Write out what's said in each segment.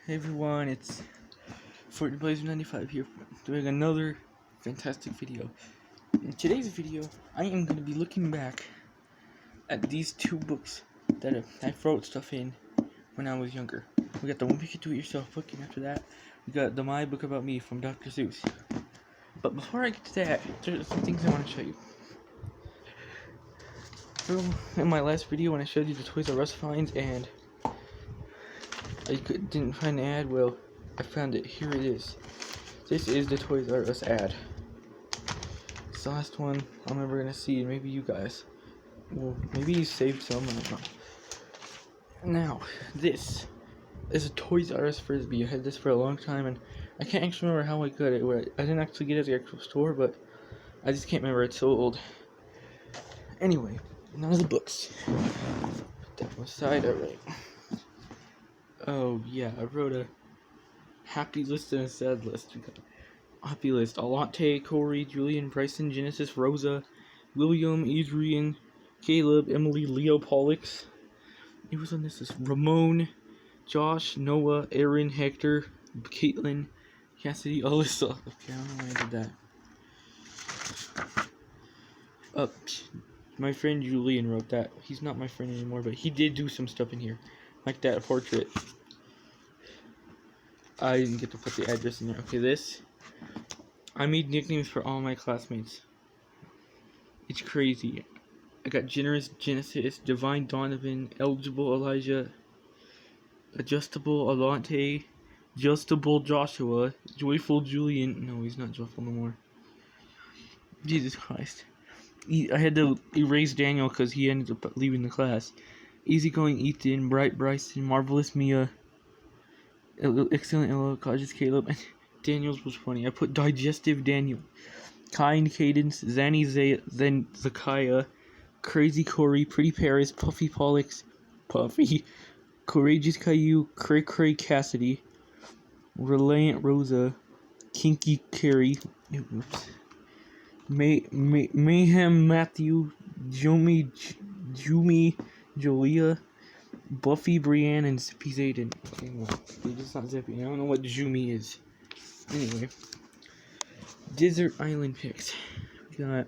Hey everyone, it's FortBlazer95 here doing another fantastic video. In today's video, I am going to be looking back at these two books that I wrote stuff in when I was younger. We got the One Pick Do It Yourself book, and after that, we got the My Book About Me from Dr. Seuss. But before I get to that, there's some things I want to show you. So, in my last video when I showed you the Toys R Us finds and I didn't find the ad, well, I found it. Here it is. This is the Toys R Us ad. It's the last one I'm ever gonna see, and maybe you guys. Well, maybe you saved some, I don't know. Now, this is a Toys R Us Frisbee. I had this for a long time, and I can't actually remember how I got it. I didn't actually get it at the actual store, but I just can't remember. It's so old. Anyway, none of the books. Put that one aside, alright. Oh, yeah, I wrote a happy list and a sad list. We got a happy list: Alante, Corey, Julian, Bryson, Genesis, Rosa, William, Adrian, Caleb, Emily, Leo, Pollux. It was on this list: Ramon, Josh, Noah, Aaron, Hector, Caitlin, Cassidy, Alyssa. Okay, I don't know why I did that. My friend Julian wrote that. He's not my friend anymore, but he did do some stuff in here, like that portrait. I didn't get to put the address in there. Okay, this. I made nicknames for all my classmates. It's crazy. I got Generous Genesis, Divine Donovan, Eligible Elijah, Adjustable Alante, Adjustable Joshua, Joyful Julian. No, he's not joyful no more. Jesus Christ. I had to erase Daniel because he ended up leaving the class. Easygoing Ethan, Bright Bryson, Marvelous Mia, Excellent Ella, Cautious Caleb, and Daniel's was funny. I put Digestive Daniel, Kind Cadence, Zanny Zakiah, Crazy Corey, Pretty Paris, Puffy Pollux, Puffy, Courageous Caillou, Cray Cray Cassidy, Reliant Rosa, Kinky Carrie, Mayhem Matthew, Jumi Jolia, Buffy Brienne, and Zippy Zayden. Okay, well, it's not Zippy. I don't know what Jumi is. Anyway, Desert Island picks. We got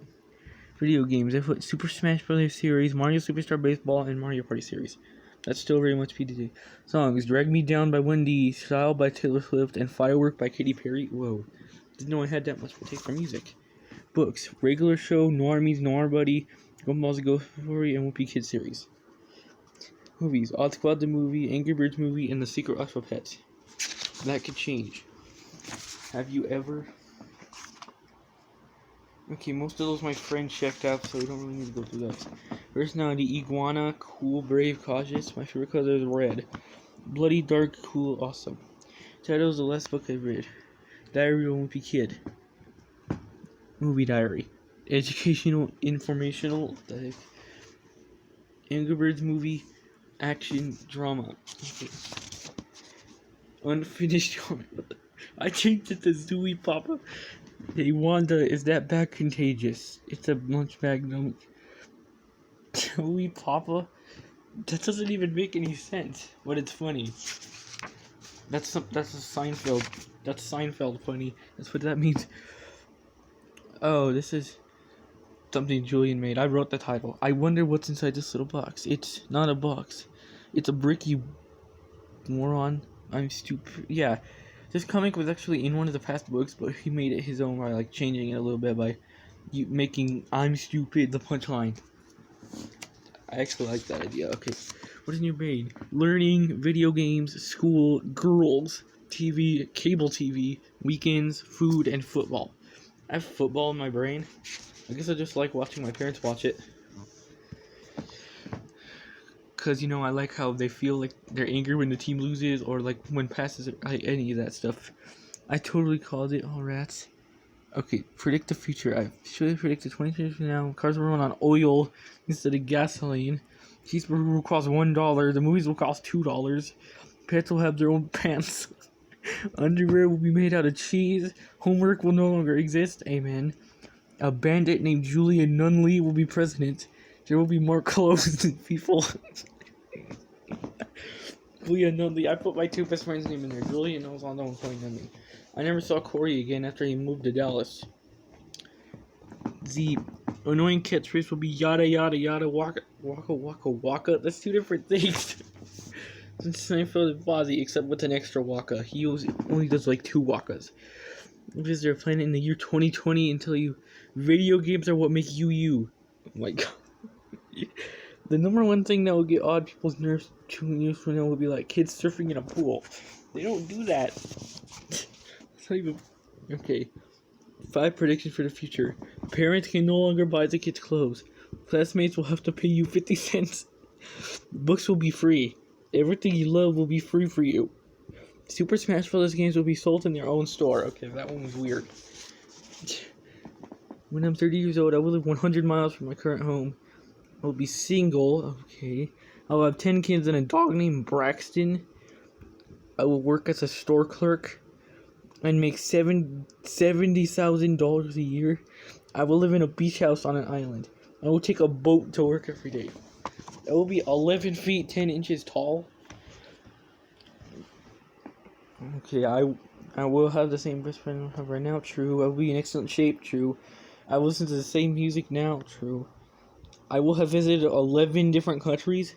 video games. I put Super Smash Bros. Series, Mario Superstar Baseball, and Mario Party series. That's still very much PDD. Songs: Drag Me Down by Wendy, Style by Taylor Swift, and Firework by Katy Perry. Whoa, didn't know I had that much to take for music. Books: Regular Show, Normies, Noir Buddy, Gumball's Ghost Story, and Whoopi Kid series. Movies: Odd Squad the movie, Angry Birds movie, and The Secret Life of Pets. That could change. Have you ever? Okay, most of those my friend checked out, so we don't really need to go through those. Personality: Iguana, Cool, Brave, Cautious. My favorite color is red. Bloody, Dark, Cool, Awesome. Title's the last book I read. Diary of a Wimpy Kid. Movie diary. Educational, informational. The heck? Angry Birds movie. Action, drama. Okay. Unfinished comment. I changed it to Zooey Papa. Hey Wanda, is that bag contagious? It's a lunch bag, don't. Zooey Papa? That doesn't even make any sense, but it's funny. That's a Seinfeld. That's Seinfeld funny. That's what that means. Oh, this is something Julian made. I wrote the title. I wonder what's inside this little box. It's not a box. It's a brick, you moron. I'm stupid. Yeah, this comic was actually in one of the past books, but he made it his own by like changing it a little bit by making "I'm stupid" the punchline. I actually like that idea. Okay, what is in your brain? Learning, video games, school, girls, TV, cable TV, weekends, food, and football. I have football in my brain. I guess I just like watching my parents watch it. Because, you know, I like how they feel like they're angry when the team loses or like when passes, like any of that stuff. I totally called it, all rats. Okay, predict the future. I should predicted 20 years from now. Cars will run on oil instead of gasoline. Cheeseburger will cost $1. The movies will cost $2. Pets will have their own pants. Underwear will be made out of cheese. Homework will no longer exist. Amen. A bandit named Julian Nunley will be president. There will be more clothes than people. Leah Nunley. I put my two best friends' name in there. Julian knows all no one pointing at me. I never saw Corey again after he moved to Dallas. The annoying catchphrase will be yada yada yada waka waka waka waka. That's two different things. Since Seinfeld and Fozzie, except with an extra waka. He only does like 2 wakas. Visit their planet in the year 2020 and tell you video games are what make you you. Oh my god. The number one thing that will get odd people's nerves 2 years from now will be like kids surfing in a pool. They don't do that. It's not even... Okay. 5 predictions for the future. Parents can no longer buy the kids clothes. Classmates will have to pay you 50 cents. Books will be free. Everything you love will be free for you. Super Smash Bros. Games will be sold in their own store. Okay, that one was weird. When I'm 30 years old, I will live 100 miles from my current home. I will be single. Okay. I will have 10 kids and a dog named Braxton. I will work as a store clerk and make $70,000 a year. I will live in a beach house on an island. I will take a boat to work every day. I will be 11 feet 10 inches tall. Okay, I will have the same best friend I have right now. True. I will be in excellent shape. True. I will listen to the same music now. True. I will have visited 11 different countries.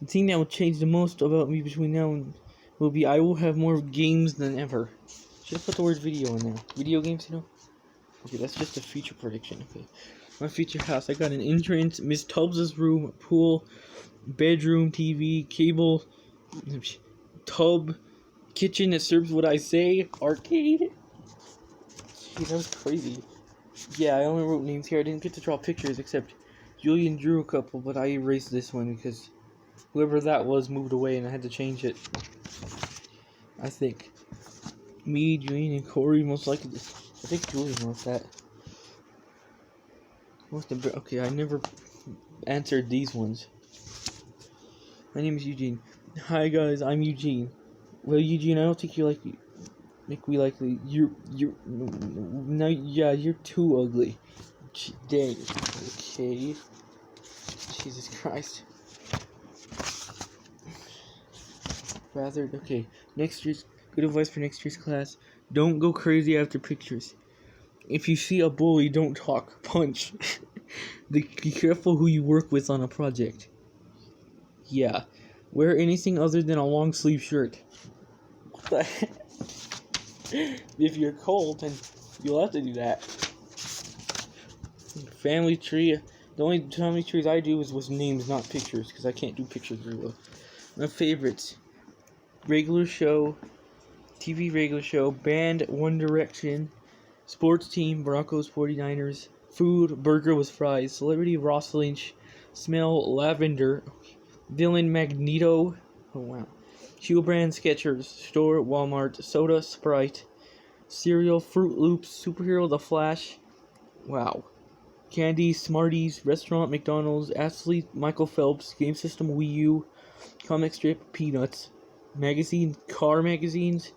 The thing that will change the most about me between now and will be I will have more games than ever. Should have put the word video in there. Video games, you know? Okay, that's just a future prediction. Okay. My future house. I got an entrance, Miss Tubbs' room, pool, bedroom, TV, cable, tub, kitchen that serves what I say, arcade. Gee, that was crazy. Yeah, I only wrote names here. I didn't get to draw pictures except Julian drew a couple, but I erased this one because whoever that was moved away and I had to change it. I think. Me, Julian, and Corey most likely. I think Julian wrote that. Okay, I never answered these ones. My name is Eugene. Hi guys, I'm Eugene. Well, Eugene, I don't think you like me. You're no, yeah, you're too ugly. Dang. Okay. Jesus Christ. Okay. Next year's good advice for next year's class: don't go crazy after pictures. If you see a bully, don't talk. Punch. Be careful who you work with on a project. Yeah. Wear anything other than a long sleeve shirt. What the heck? If you're cold, then you'll have to do that. Family tree. The only family trees I do was names, not pictures, because I can't do pictures very well. My favorites: regular show, TV regular show, band One Direction, sports team Broncos 49ers, food burger with fries, celebrity Ross Lynch, smell lavender, villain Magneto. Oh wow. Shoe brand Skechers, store Walmart, soda Sprite, cereal Fruit Loops, superhero The Flash. Wow. Candy Smarties, restaurant McDonald's, athlete Michael Phelps, game system Wii U, comic strip Peanuts, magazine car magazines,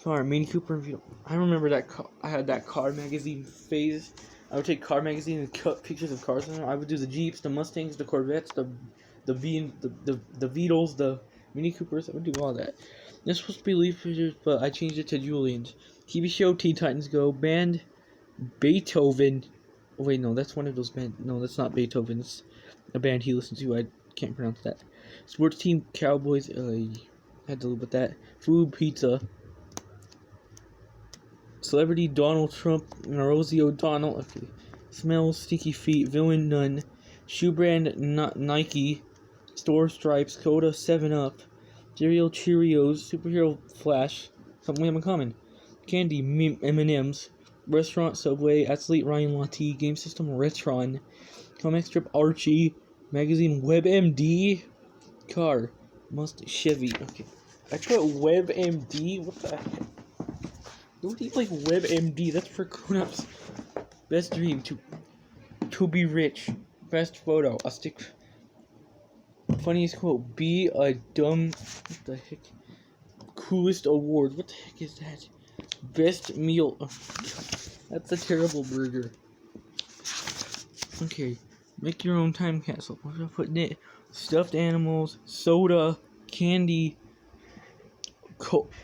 car Mini Cooper. I remember that I had that car magazine phase. I would take car magazine and cut pictures of cars in them. I would do the Jeeps, the Mustangs, the Corvettes, the Beetles, the Mini Coopers. I would do all that. It's supposed to be Leaf pictures, but I changed it to Julian's. TV show Teen Titans Go, band Beethoven. Oh, wait, no, that's one of those bands. No, that's not Beethoven. It's a band he listens to. I can't pronounce that. Sports team Cowboys. I had to live with that. Food pizza. Celebrity Donald Trump, Rosie O'Donnell. Okay. Smell sticky feet. Villain none. Shoe brand Nike. Store stripes. Coda 7-Up. Cereal Cheerios. Superhero Flash. Something we have in common. Candy M&M's. Restaurant Subway. Athlete Ryan Lochte. Game system Retron. Comic strip Archie. Magazine WebMD. Car Chevy. Okay. I put WebMD. What the heck? Nobody like WebMD. That's for grown-ups. Best dream to be rich. Best photo. I'll stick. Funniest quote. Be a dumb. What the heck? Coolest award. What the heck is that? Best meal. Oh, that's a terrible burger. Okay. Make your own time capsule. What did I put in it? Stuffed animals. Soda. Candy.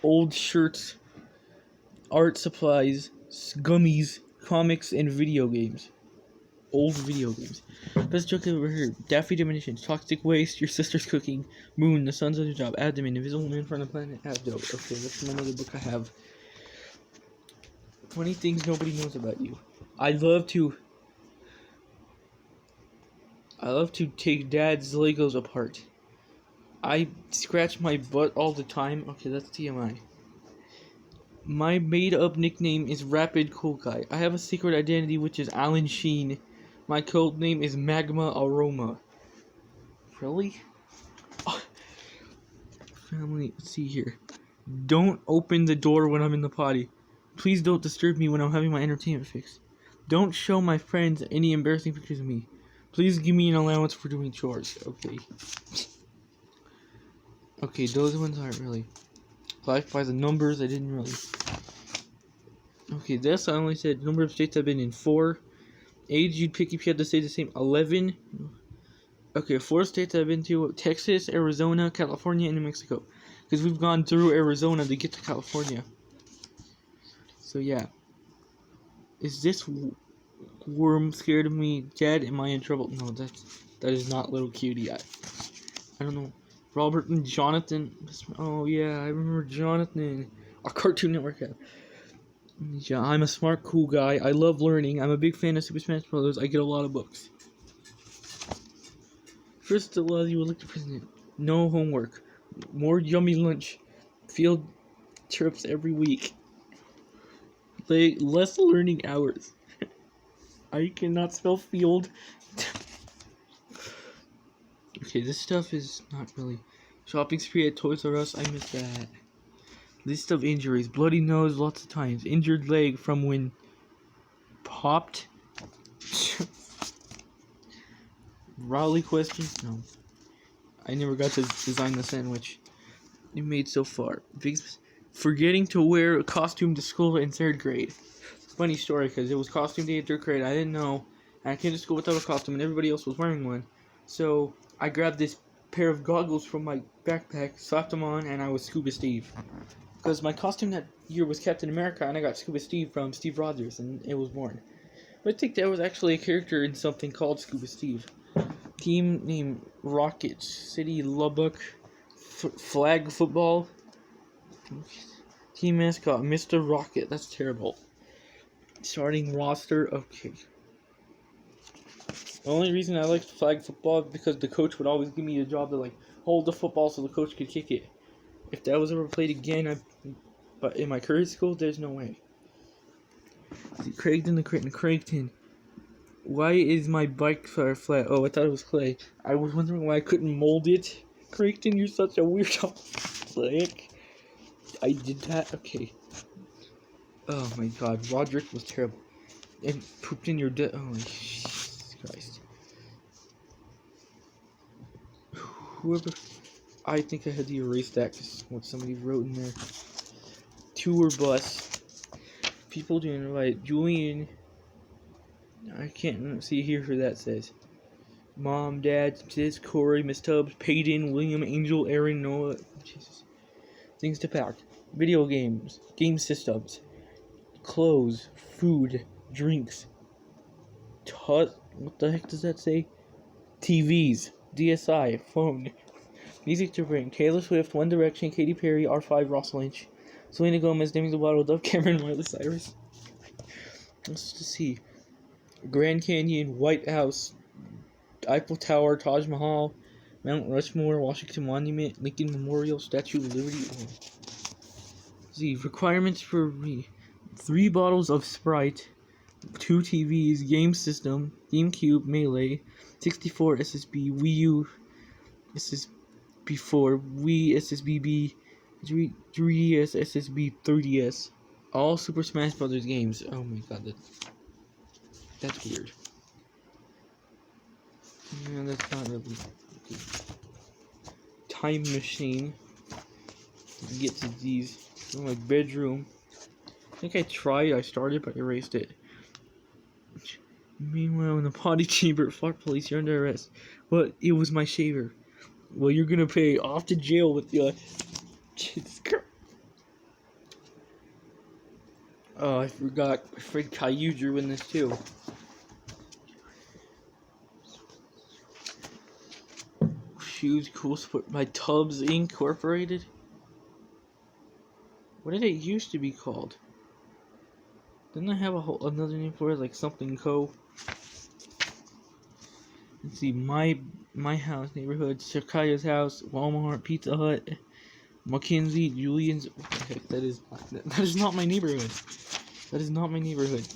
old shirts, art supplies, gummies, comics, and video games. Old video games. Best joke I've ever heard. Daffy Diminutions, Toxic Waste, Your Sister's Cooking, Moon, The Sun's Other Job, Abdomen, Invisible Man from the Planet, Abdo. Okay, that's another book I have. 20 things nobody knows about you. I love to take Dad's Legos apart. I scratch my butt all the time. Okay, that's TMI. My made-up nickname is Rapid Cool Guy. I have a secret identity, which is Alan Sheen. My code name is Magma Aroma. Really? Oh. Family, let's see here. Don't open the door when I'm in the potty. Please don't disturb me when I'm having my entertainment fix. Don't show my friends any embarrassing pictures of me. Please give me an allowance for doing chores. Okay. Okay, those ones aren't really. Life by the numbers, I didn't really. Okay, this I only said number of states I've been in. 4. Age you'd pick if you had to say the same. 11. Okay, 4 states I've been to. Texas, Arizona, California, and New Mexico. Because we've gone through Arizona to get to California. So yeah. Is this worm scared of me? Dad, am I in trouble? No, that is not little cutie. I don't know. Robert and Jonathan. Oh yeah, I remember Jonathan. Our Cartoon Network had. Yeah, I'm a smart, cool guy. I love learning. I'm a big fan of Super Smash Bros. I get a lot of books. First, allows you elect the president. No homework. More yummy lunch. Field trips every week. Less learning hours. I cannot spell field. Okay, this stuff is not really. Shopping spree at Toys R Us. I missed that. List of injuries. Bloody nose lots of times. Injured leg from when popped. Raleigh questions? No. I never got to design the sandwich you made so far. Forgetting to wear a costume to school in 3rd grade. Funny story, because it was costume day in 3rd grade. I didn't know. And I came to school without a costume, and everybody else was wearing one. So I grabbed this pair of goggles from my backpack, slapped them on, and I was Scuba Steve. Because my costume that year was Captain America, and I got Scuba Steve from Steve Rogers, and it was born. But I think that was actually a character in something called Scuba Steve. Team name Rockets. City Lubbock. Flag football. Team mascot Mr. Rocket. That's terrible. Starting roster. Okay. The only reason I liked flag football is because the coach would always give me the job to like hold the football so the coach could kick it. If that was ever played again, but in my current school, there's no way. Craigton the Craigton. Why is my bike flat? Oh, I thought it was clay. I was wondering why I couldn't mold it. Craigton, you're such a weirdo. Like, I did that? Okay. Oh my god, Roderick was terrible. And pooped in your oh Jesus Christ. Whoever... I think I had to erase that because what somebody wrote in there. Tour bus. People doing right. Julian. I can't see here who that says. Mom, Dad, Sis, Corey, Miss Tubbs, Peyton, William, Angel, Aaron, Noah. Jesus. Things to pack. Video games. Game systems. Clothes. Food. Drinks. What the heck does that say? TVs. DSI. Phone. Music to bring. Taylor Swift, One Direction, Katy Perry, R5, Ross Lynch, Selena Gomez, Demi Lovato, Dove Cameron, Miley Cyrus. Let's just see. Grand Canyon, White House, Eiffel Tower, Taj Mahal, Mount Rushmore, Washington Monument, Lincoln Memorial, Statue of Liberty. Let's see. Requirements for 3 bottles of Sprite, 2 TVs, game system, GameCube, Melee, 64 SSB, Wii U, SSB. Before Wii SSBB, 3DS SSB, 3DS, all Super Smash Brothers games. Oh my god, that's weird. No, that's not really okay. Time machine. Get to these in my bedroom. I think I started, but erased it. Meanwhile, in the potty chamber, fart police, you're under arrest. But it was my shaver. Well, you're gonna pay off to jail with your... Jesus Christ. Oh, I forgot. Fred Caillou drew in this too. Shoes Cool Sport by Tubbs Incorporated. What did it used to be called? Didn't I have another name for it, like something Co? Let's see, my house, neighborhood, Shakaya's house, Walmart, Pizza Hut, Mackenzie, Julian's. What the heck? That is not my neighborhood. That is not my neighborhood.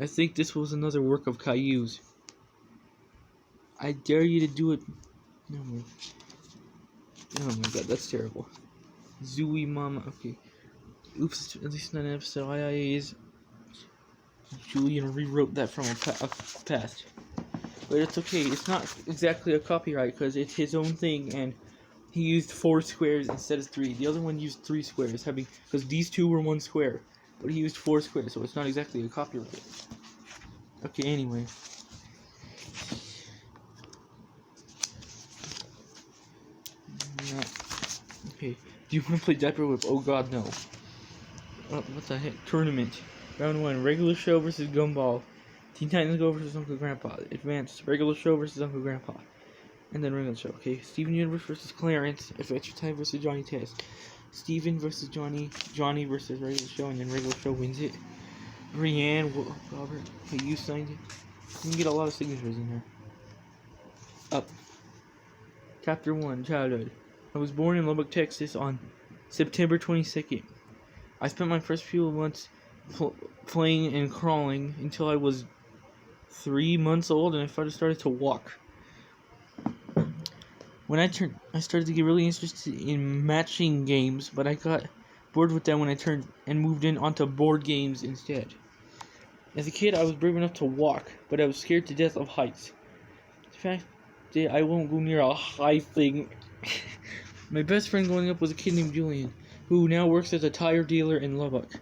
I think this was another work of Caillou's. I dare you to do it. Oh my god, that's terrible. Zooey Mama. Okay. Oops, at least not an episode. IIA's. Julian rewrote that from a past. But it's okay. It's not exactly a copyright because it's his own thing, and he used 4 squares instead of 3. The other one used 3 squares, because these 2 were 1 square, but he used 4 squares, so it's not exactly a copyright. Okay, anyway. Okay, do you want to play Diaper Whip? Oh god, no. What the heck? Tournament. Round 1, regular show versus Gumball. Teen Titans Go versus Uncle Grandpa. Advanced, regular show versus Uncle Grandpa. And then regular show. Okay, Steven Universe versus Clarence. Adventure Time versus Johnny Test. Steven versus Johnny. Johnny versus regular show, and then regular show wins it. Brianne, Robert. Okay, you signed it. You can get a lot of signatures in here. Up. Chapter 1, Childhood. I was born in Lubbock, Texas on September 22nd. I spent my first few months playing and crawling until I was 3 months old, and I started to walk. When I started to get really interested in matching games, but I got bored with them when I turned and moved in onto board games instead. As a kid, I was brave enough to walk, but I was scared to death of heights. In fact, I won't go near a high thing. My best friend growing up was a kid named Julian, who now works as a tire dealer in Lubbock.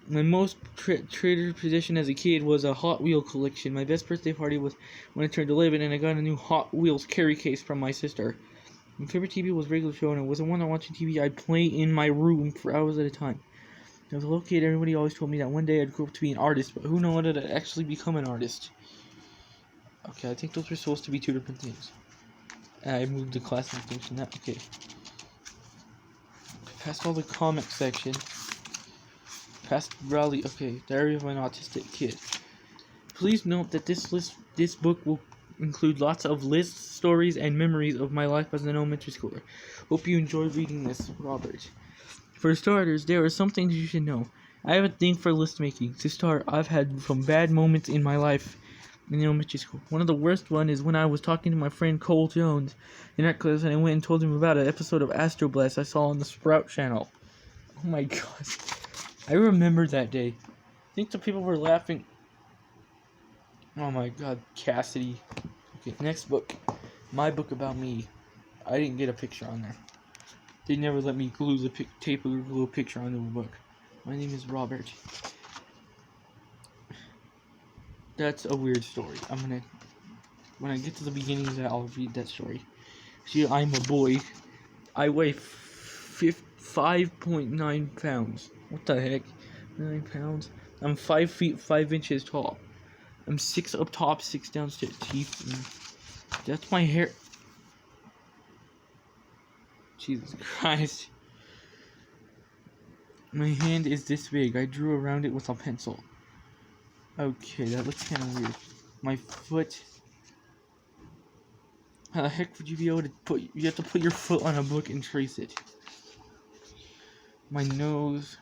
My most treasured possession as a kid was a Hot Wheel collection. My best birthday party was when I turned 11, and I got a new Hot Wheels carry case from my sister. My favorite TV was regular show, and it wasn't one on watching TV. I'd play in my room for hours at a time. As a little kid, everybody always told me that one day I'd grow up to be an artist, but who knows that I'd actually become an artist. Okay, I think those were supposed to be 2 different things. I moved the class distinction. That okay. Past all the comic section. Past Raleigh. Okay, Diary of an Autistic Kid. Please note that this book will include lots of lists, stories, and memories of my life as an elementary schooler. Hope you enjoy reading this, Robert. For starters, there are some things you should know. I have a thing for list making. To start, I've had some bad moments in my life in elementary school. One of the worst one is when I was talking to my friend Cole Jones in art class, and I went and told him about an episode of Astro Blast I saw on the Sprout channel. Oh my god. I remember that day. I think the people were laughing. Oh my god, Cassidy. Okay, next book. My book about me. I didn't get a picture on there. They never let me glue the tape or glue a picture onto a book. My name is Robert. That's a weird story. When I get to the beginning of that, I'll read that story. See, I'm a boy. I weigh 5.9 pounds. What the heck? 9 pounds? I'm 5 feet 5 inches tall. I'm 6 up top, 6 downstairs. Teeth. That's my hair. Jesus Christ. My hand is this big. I drew around it with a pencil. Okay, that looks kind of weird. My foot. How the heck would you be able to put... You have to put your foot on a book and trace it. My nose.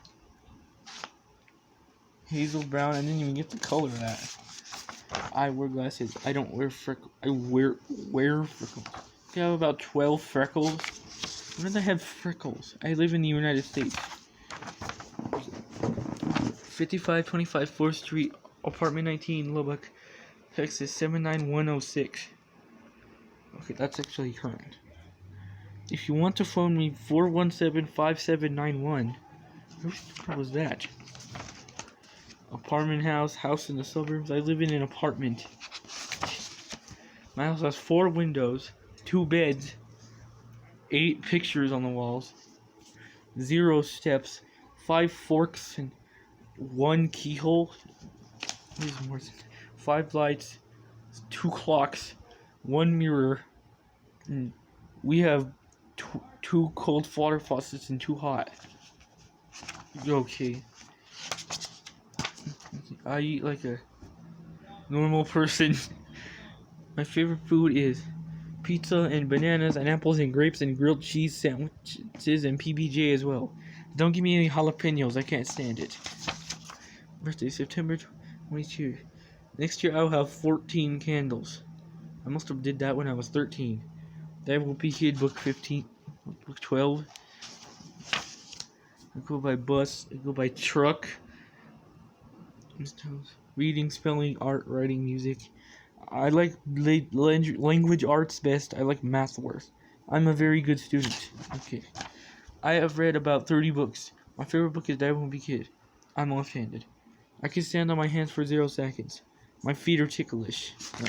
Hazel brown. I didn't even get the color of that. I wear glasses. I don't wear freckles. I wear freckles. I have about 12 freckles. When did I have freckles? I live in the United States. 5525 4th Street, apartment 19, Lubbock, Texas 79106. Okay, that's actually current. If you want to phone me, 417-5791. What was that? Apartment house in the suburbs. I live in an apartment. My house has 4 windows, 2 beds, 8 pictures on the walls. 0 steps, 5 forks, and 1 keyhole. There's more than 5 lights, 2 clocks, 1 mirror, and we have 2 cold water faucets and 2 hot. Okay. I eat like a normal person. My favorite food is pizza and bananas and apples and grapes and grilled cheese sandwiches and PBJ as well. Don't give me any jalapenos, I can't stand it. Birthday September 22. Next year I'll have 14 candles. I must have did that when I was 13. That will be kid book 15, book 12. I go by bus, I go by truck. Reading, spelling, art, writing, music. I like language arts best. I like math worse. I'm a very good student. Okay. I have read about 30 books. My favorite book is Dad Won't Be Kid. I'm left-handed. I can stand on my hands for 0 seconds. My feet are ticklish. No.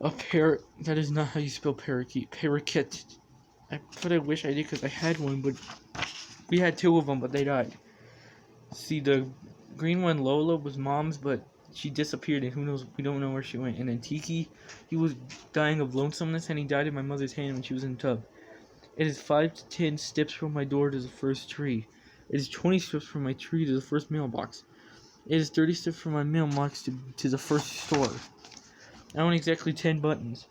A parrot. That is not how you spell parakeet. Parakeet. I wish I did because I had one, but we had 2 of them, but they died. See, the green one, Lola, was Mom's, but she disappeared, and who knows, we don't know where she went. And then Tiki, he was dying of lonesomeness, and he died in my mother's hand when she was in the tub. It is 5 to 10 steps from my door to the first tree. It is 20 steps from my tree to the first mailbox. It is 30 steps from my mailbox to the first store. I own exactly 10 buttons.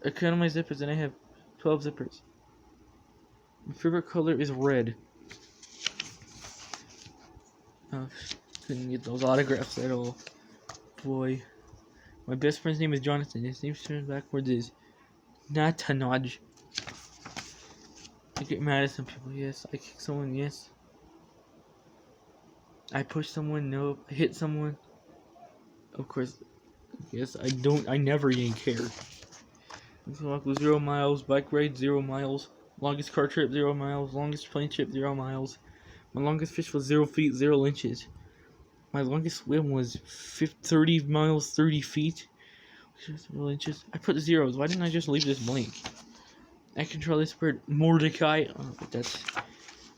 I count my zippers, and I have 12 zippers. My favorite color is red. Couldn't get those autographs at all. Boy. My best friend's name is Jonathan. His name turned backwards is Natanaj. I get mad at some people, yes. I kick someone, yes. I push someone, no. I hit someone. Of course, yes, I never even care. Walk with 0 miles, bike ride 0 miles, longest car trip 0 miles, longest plane trip 0 miles. My longest fish was 0 feet, 0 inches. My longest swim was 30 miles, 30 feet. 0 inches. I put zeros. Why didn't I just leave this blank? I control this bird, Mordecai. Oh, but that's...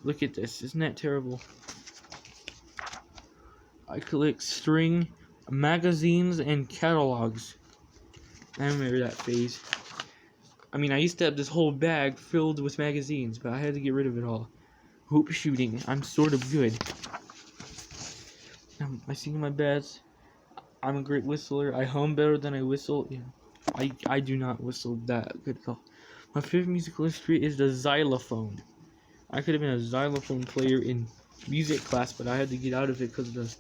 Look at this. Isn't that terrible? I collect string, magazines, and catalogs. I remember that phase. I mean, I used to have this whole bag filled with magazines, but I had to get rid of it all. Hoop shooting. I'm sort of good. I sing my best. I'm a great whistler. I hum better than I whistle. Yeah. I do not whistle that good at all. My favorite musical instrument is the xylophone. I could have been a xylophone player in music class, but I had to get out of it because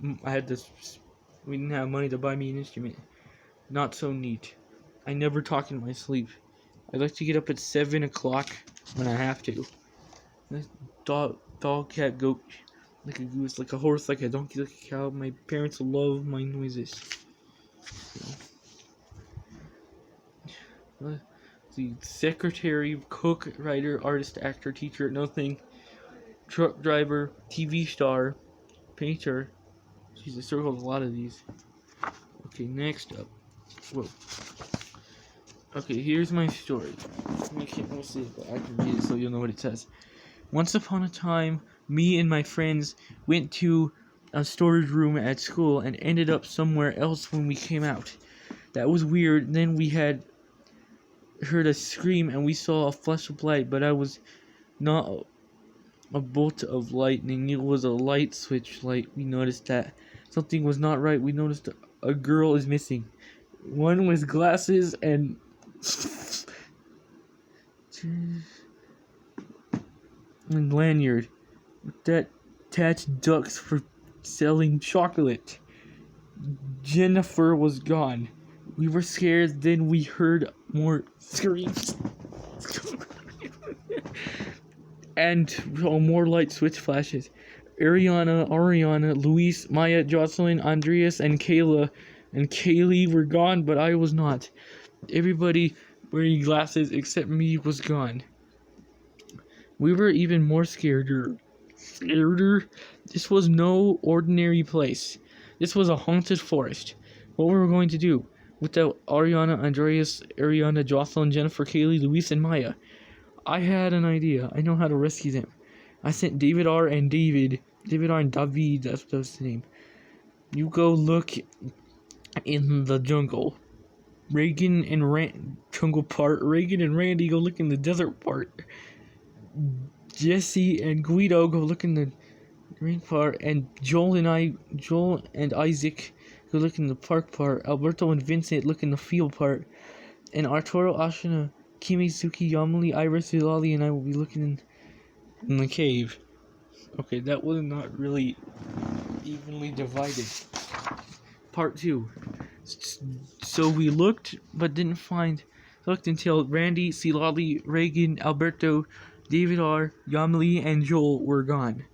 we didn't have money to buy me an instrument. Not so neat. I never talk in my sleep. I like to get up at 7 o'clock when I have to. Dog, cat, goat, like a goose, like a horse, like a donkey, like a cow. My parents love my noises. The secretary, cook, writer, artist, actor, teacher, nothing. Truck driver, TV star, painter. Jeez, I circled a lot of these. Okay, next up. Whoa. Okay, here's my story. I can't see it, but I can read it so you'll know what it says. Once upon a time, me and my friends went to a storage room at school and ended up somewhere else when we came out. That was weird. Then we had heard a scream and we saw a flash of light, but I was not a bolt of lightning. It was a light switch light. We noticed that something was not right. We noticed a girl is missing. One with glasses and lanyard that attached ducks for selling chocolate. Jennifer was gone. We were scared, then we heard more screams. And more light switch flashes. Ariana, Luis, Maya, Jocelyn, Andreas, and Kayla and Kaylee were gone, but I was not. Everybody wearing glasses except me was gone. We were even more scareder. This was no ordinary place. This was a haunted forest. What were we going to do? Without Ariana, Andreas, Ariana, Jocelyn, Jennifer, Kaylee, Luis, and Maya. I had an idea. I know how to rescue them. I sent David R. and David R. and David, that's the name. You go look in the jungle. Reagan and jungle part. Reagan and Randy go look in the desert part. Jesse and Guido go look in the green part, and Joel and Isaac go look in the park part. Alberto and Vincent look in the field part, and Arturo, Ashina, Kimizuki, Yamali, Iris, Hilali, and I will be looking in the cave. Okay, that was not really evenly divided. Part 2. So we looked, but didn't find. Looked until Randy, Silali, Reagan, Alberto, David R., Yamli, and Joel were gone.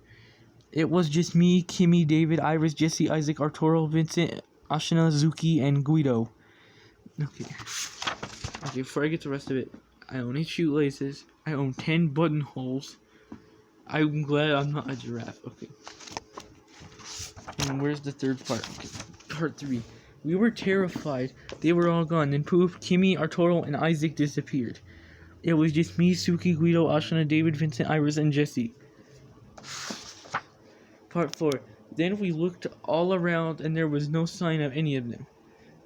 It was just me, Kimmy, David, Iris, Jesse, Isaac, Arturo, Vincent, Ashina, Zuki, and Guido. Okay, before I get the rest of it, I own 8 shoelaces. I own 10 buttonholes. I'm glad I'm not a giraffe. Okay. And where's the third part? Okay. Part 3. We were terrified. They were all gone. Then poof, Kimmy, Arturo, and Isaac disappeared. It was just me, Suki, Guido, Ashana, David, Vincent, Iris, and Jesse. Part 4. Then we looked all around and there was no sign of any of them.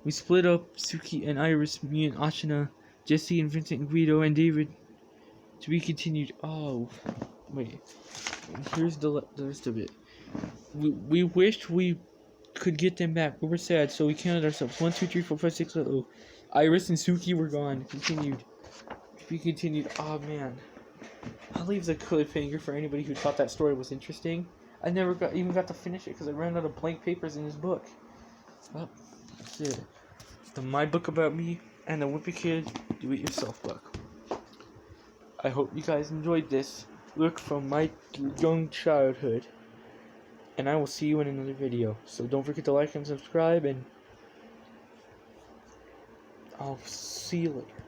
We split up, Suki and Iris, me and Ashana, Jesse and Vincent and Guido and David. To be continued. Oh, wait. Here's the rest of it. We wished we could get them back. We were sad, so we counted ourselves. 1, 2, 3, 4, 5, 6, 7, 8. Iris and Suki were gone. Continued. We continued. Oh man. I'll leave the cliffhanger for anybody who thought that story was interesting. I never even got to finish it because I ran out of blank papers in his book. Well, that's it. My book about me and the Wimpy Kid do-it-yourself book. I hope you guys enjoyed this look from my young childhood. And I will see you in another video. So don't forget to like and subscribe, and I'll see you later.